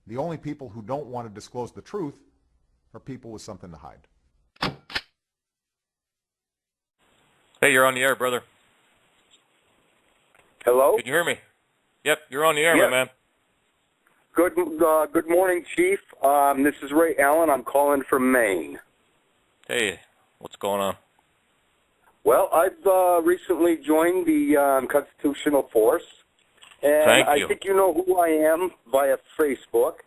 The only people who don't want to disclose the truth are people with something to hide. Hey, you're on the air, brother. Hello? Can you hear me? Yep, you're on the air, Yes. my man. Good morning, Chief. This is Ray Allen. I'm calling from Maine. Hey, what's going on? Well, I've recently joined the Constitutional Force, and Thank you. I think you know who I am via Facebook.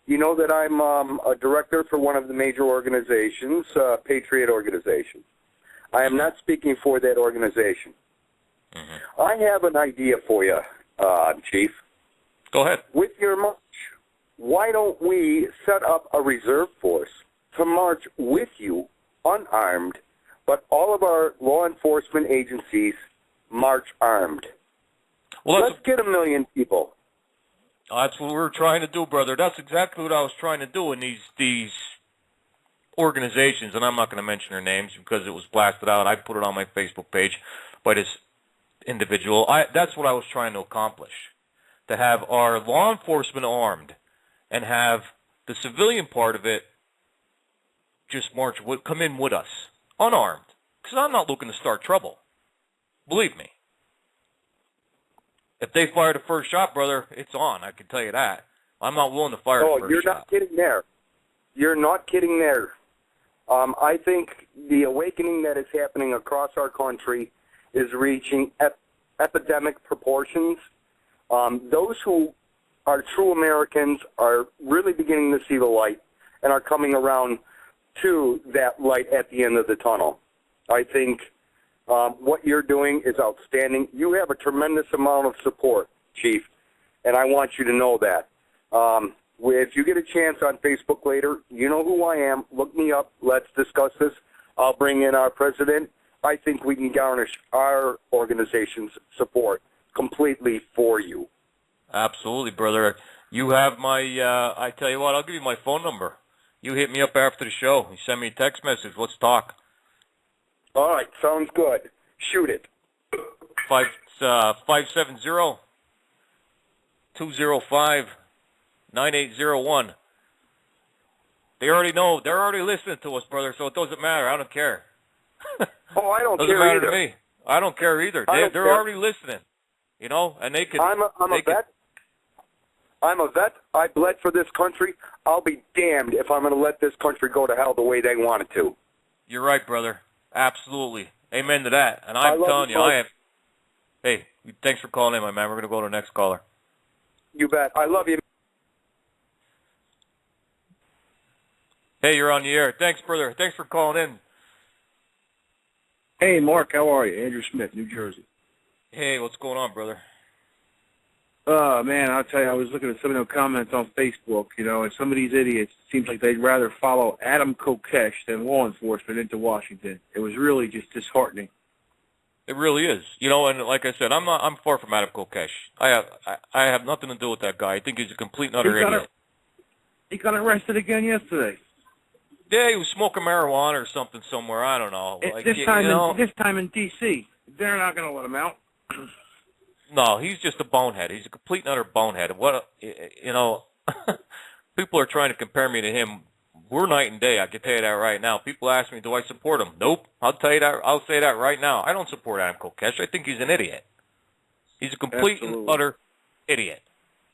You know that I'm a director for one of the major organizations, Patriot Organization. I am not speaking for that organization. Mm-hmm. I have an idea for you, Chief. Go ahead. With your march, why don't we set up a reserve force to march with you unarmed, but all of our law enforcement agencies march armed? Well, Let's get 1 million people. that's what we're trying to do, brother. That's exactly what I was trying to do in these organizations, and I'm not going to mention their names because it was blasted out. I put it on my Facebook page by this individual. That's what I was trying to accomplish, to have our law enforcement armed and have the civilian part of it just come in with us, unarmed, because I'm not looking to start trouble. Believe me. If they fire the first shot, brother, it's on. I can tell you that. I'm not willing to fire the first You're shot. not kidding there. You're not kidding there. I think the awakening that is happening across our country is reaching epidemic proportions. Those who are true Americans are really beginning to see the light and are coming around to that light at the end of the tunnel. I think what you're doing is outstanding. You have a tremendous amount of support, Chief, and I want you to know that. If you get a chance on Facebook later, you know who I am. Look me up. Let's discuss this. I'll bring in our president. I think we can garnish our organization's support completely for you. Absolutely, brother. You have my, I tell you what, I'll give you my phone number. You hit me up after the show. You send me a text message. Let's talk. All right, sounds good. Shoot it. 570-205-9801. They already know. They're already listening to us, brother, so it doesn't matter. I don't care. Oh, I don't doesn't care matter either. to me. I don't care either. They're already listening, you know, and they could. I'm a vet. I'm a vet. I bled for this country. I'll be damned if I'm going to let this country go to hell the way they want it to. You're right, brother. Absolutely. Amen to that. And I'm telling you, I have. Hey, thanks for calling in, my man. We're going to go to the next caller. You bet. I love you. Hey, you're on the air. Thanks, brother. Thanks for calling in. Hey, Mark, how are you? Andrew Smith, New Jersey. Hey, what's going on, brother? Man, I'll tell you, I was looking at some of the comments on Facebook, you know, and some of these idiots, it seems like they'd rather follow Adam Kokesh than law enforcement into Washington. It was really just disheartening. It really is. You know, and like I said, I'm far from Adam Kokesh. I have nothing to do with that guy. I think he's a complete and utter idiot. He got arrested again yesterday. Yeah, he was smoking marijuana or something somewhere. I don't know. This time in D.C. They're not going to let him out. No, he's just a bonehead. He's a complete and utter bonehead. What, you know, people are trying to compare me to him. We're night and day. I can tell you that right now. People ask me, do I support him? Nope. I'll tell you that. I'll say that right now. I don't support Adam Kokesh. I think he's an idiot. He's a complete and utter idiot.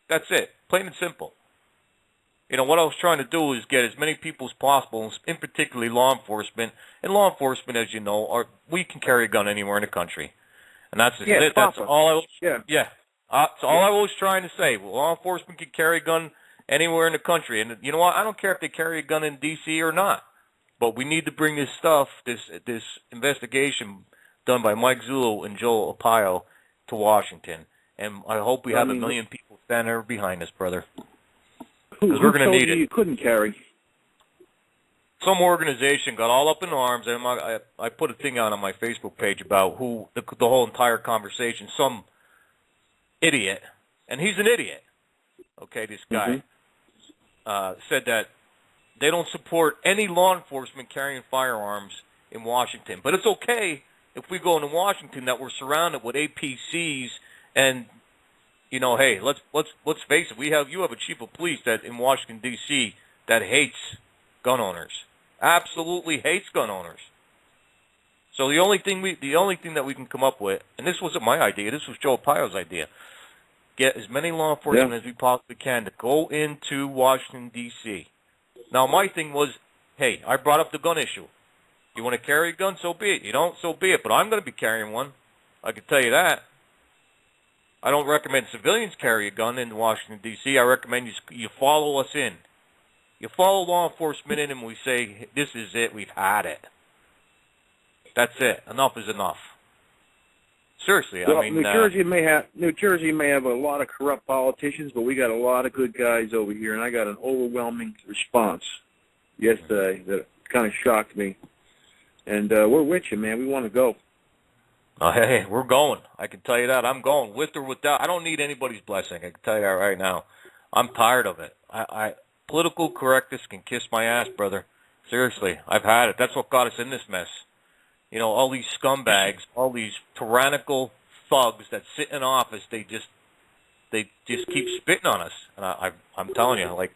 That's it. Plain and simple. You know, what I was trying to do is get as many people as possible, in particularly law enforcement. And law enforcement, as you know, we can carry a gun anywhere in the country. And that's just it. That's all I was. Yeah. That's all I was trying to say. Well, law enforcement can carry a gun anywhere in the country, and you know what? I don't care if they carry a gun in D.C. or not. But we need to bring this stuff, this investigation done by Mike Zullo and Joel Arpaio, to Washington. And I hope we have 1 million people standing there behind us, brother. Because we're going to need it. You couldn't carry. Some organization got all up in arms, and I put a thing out on my Facebook page about who the whole entire conversation. Some idiot, and he's an idiot. Okay, this guy said that they don't support any law enforcement carrying firearms in Washington, but it's okay if we go into Washington that we're surrounded with APCs and hey, let's face it. You have a chief of police that in Washington D.C. that hates gun owners, absolutely hates gun owners. So the only thing that we can come up with, and this wasn't my idea, this was Joe Arpaio's idea, get as many law enforcement as we possibly can to go into Washington D.C. Now my thing was, hey, I brought up the gun issue. You want to carry a gun, so be it. You don't, so be it. But I'm going to be carrying one. I can tell you that. I don't recommend civilians carry a gun in Washington, D.C. I recommend you follow us in. You follow law enforcement in and we say, this is it, we've had it. That's it. Enough is enough. Seriously, well, I mean... New Jersey may have a lot of corrupt politicians, but we got a lot of good guys over here, and I got an overwhelming response yesterday that kind of shocked me. And we're with you, man. We want to go. Hey, we're going. I can tell you that. I'm going, with or without. I don't need anybody's blessing. I can tell you that right now. I'm tired of it. Political correctness can kiss my ass, brother. Seriously, I've had it. That's what got us in this mess. All these scumbags, all these tyrannical thugs that sit in office, they just keep spitting on us. And I'm telling you, like,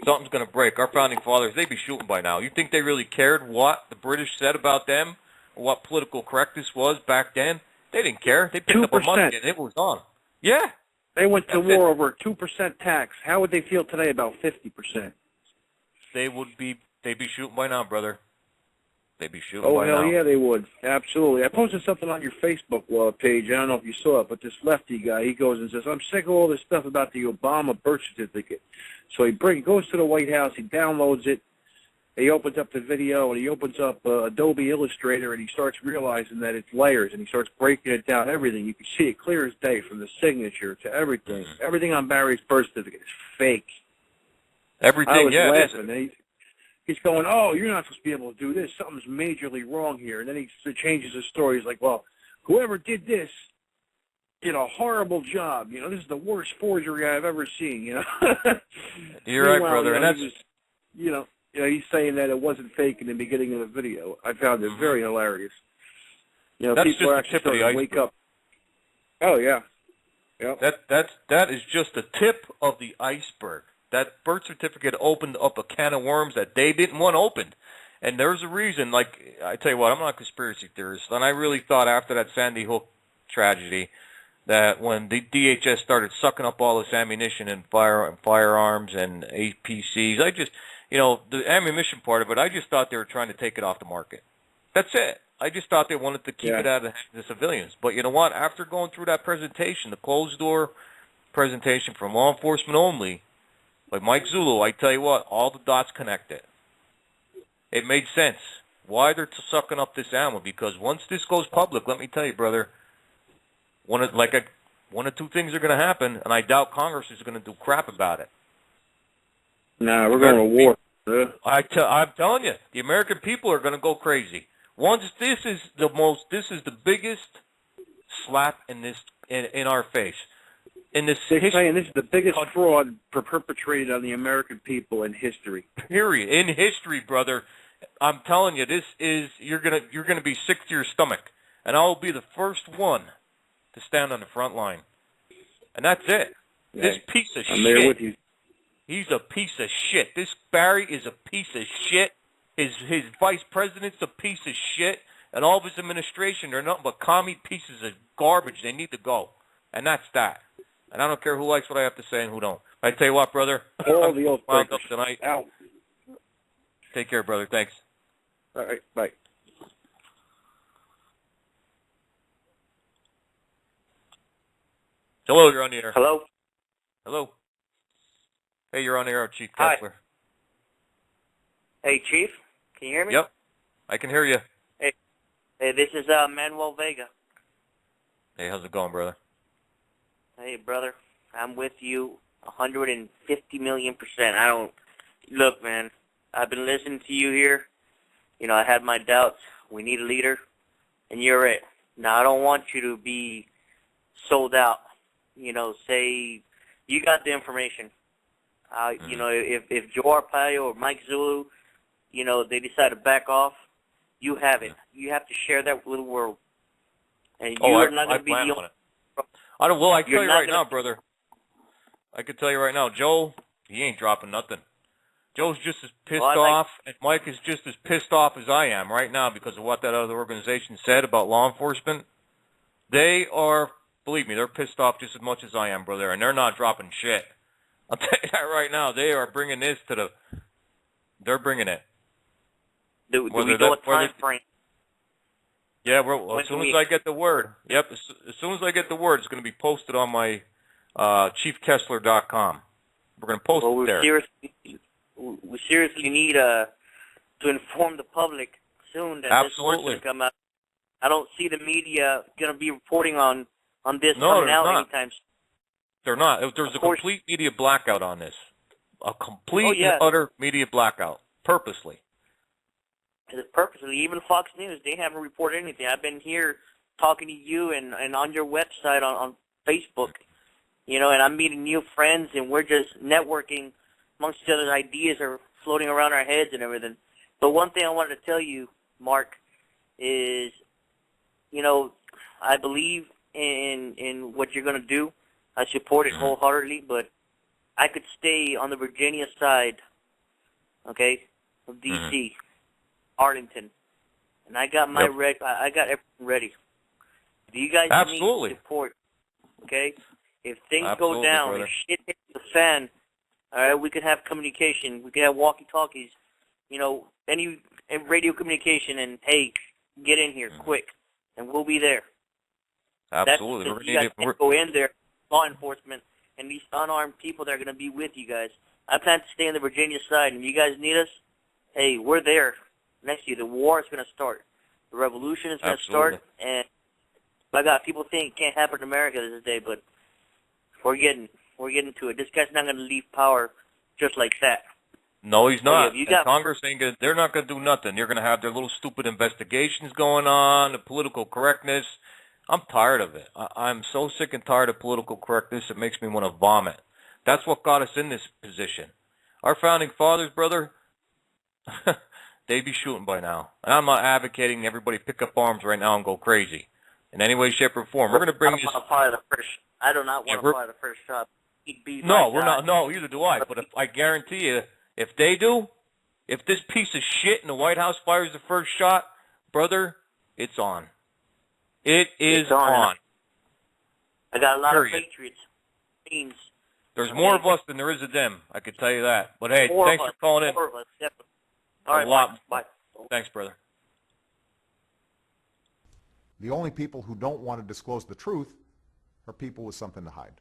something's going to break. Our founding fathers, they'd be shooting by now. You think they really cared what the British said about them? What political correctness was back then? They didn't care. They picked 2%. Up a musket and it was on. Yeah. They went to war over a 2% tax. How would they feel today about 50%? They'd be shooting by now, brother. They'd be shooting by now. Oh, hell yeah, they would. Absolutely. I posted something on your Facebook page. I don't know if you saw it, but this lefty guy, he goes and says, I'm sick of all this stuff about the Obama birth certificate. So he goes to the White House, he downloads it, he opens up the video, and he opens up Adobe Illustrator, and he starts realizing that it's layers, and he starts breaking it down, everything. You can see it clear as day, from the signature to everything. Mm-hmm. Everything on Barry's birth certificate is fake. Everything, I was laughing. And he's going, oh, you're not supposed to be able to do this. Something's majorly wrong here. And then he changes his story. He's like, well, whoever did this did a horrible job. This is the worst forgery I've ever seen, You're right, brother. And that's... he's saying that it wasn't fake in the beginning of the video. I found it very hilarious. That's people are actually starting to wake up. Oh, yeah. Yep. That is just the tip of the iceberg. That birth certificate opened up a can of worms that they didn't want opened. And there's a reason, like, I tell you what, I'm not a conspiracy theorist, and I really thought after that Sandy Hook tragedy that when the DHS started sucking up all this ammunition and firearms and APCs, the ammunition part of it, I just thought they were trying to take it off the market. That's it. I just thought they wanted to keep it out of the civilians. But you know what? After going through that presentation, the closed-door presentation from law enforcement only, like Mike Zulu, I tell you what, all the dots connected. It made sense. Why they're sucking up this ammo? Because once this goes public, let me tell you, brother, one of two things are going to happen, and I doubt Congress is going to do crap about it. Nah, we're going to war. I'm telling you, the American people are going to go crazy. Once this is the biggest slap in our face. They're saying this is the biggest fraud perpetrated on the American people in history. Period. In history, brother. I'm telling you, you're gonna be sick to your stomach, and I'll be the first one to stand on the front line. And that's it. Yeah. This piece of shit. I'm there with you. He's a piece of shit. This Barry is a piece of shit. His vice president's a piece of shit, and all of his administration, they're nothing but commie pieces of garbage. They need to go, and that's that. And I don't care who likes what I have to say and who don't. I tell you what, brother. All the old wound up tonight. Out. Take care, brother. Thanks. All right. Bye. Hello, you're on the air. Hello? Hello. Hey, you're on the air, Chief Hi. Kessler. Hey, Chief. Can you hear me? Yep. I can hear you. Hey, this is Manuel Vega. Hey, how's it going, brother? Hey, brother. I'm with you 150 million %. Look, man, I've been listening to you here. I had my doubts. We need a leader, and you're it. Now, I don't want you to be sold out. Say you got the information. If Joe Arpaio or Mike Zulu, they decide to back off, you have it. You have to share that with the world. And you're not going to be the only. I tell you right now, brother, I can tell you right now, Joe, he ain't dropping nothing. Joe's just as pissed off, and Mike is just as pissed off as I am right now because of what that other organization said about law enforcement. They are, believe me, they're pissed off just as much as I am, brother, and they're not dropping shit. I'll tell you that right now. They are bringing this to the. They're bringing it. Do we know a time frame? Yeah, as soon as I get the word. Yep, as soon as I get the word, it's going to be posted on my chiefkessler.com. We're going to post it there. We seriously need to inform the public soon that this word's going to come out. I don't see the media going to be reporting on this coming out anytime soon. They're not. There's a complete media blackout on this. A complete and utter media blackout. Purposely. Purposely. Even Fox News, they haven't reported anything. I've been here talking to you and on your website on Facebook, and I'm meeting new friends, and we're just networking amongst each other's ideas are floating around our heads and everything. But one thing I wanted to tell you, Mark, is, I believe in what you're going to do. I support it wholeheartedly, but I could stay on the Virginia side, okay, of D.C., Arlington, and I got my I got everything ready. Do you guys need support? Okay, if things go down, brother. If shit hits the fan, all right, we could have communication. We could have walkie-talkies, any radio communication, and hey, get in here quick, and we'll be there. Absolutely, you guys can go in there, law enforcement, and these unarmed people that are going to be with you guys. I plan to stay on the Virginia side, and you guys need us. Hey, we're there. Next to you, the war is going to start. The revolution is going to start, and my God, people think it can't happen in America this day, but we're getting to it. This guy's not going to leave power just like that. No, he's not. Congress ain't gonna. They're not going to do nothing. They're going to have their little stupid investigations going on, the political correctness. I'm tired of it. I'm so sick and tired of political correctness. It makes me want to vomit. That's what got us in this position. Our founding fathers, brother. They'd be shooting by now. And I'm not advocating everybody pick up arms right now and go crazy in any way, shape, or form. We're going to bring this. I do not want to fire the first shot. No, we're not. No, either do I. But I guarantee you, if they do, if this piece of shit in the White House fires the first shot, brother, it's on. It is on. I got a lot of patriots. There's more of us than there is of them. I can tell you that. But hey, thanks for calling in. More of us, definitely. All right, bye. Thanks, brother. The only people who don't want to disclose the truth are people with something to hide.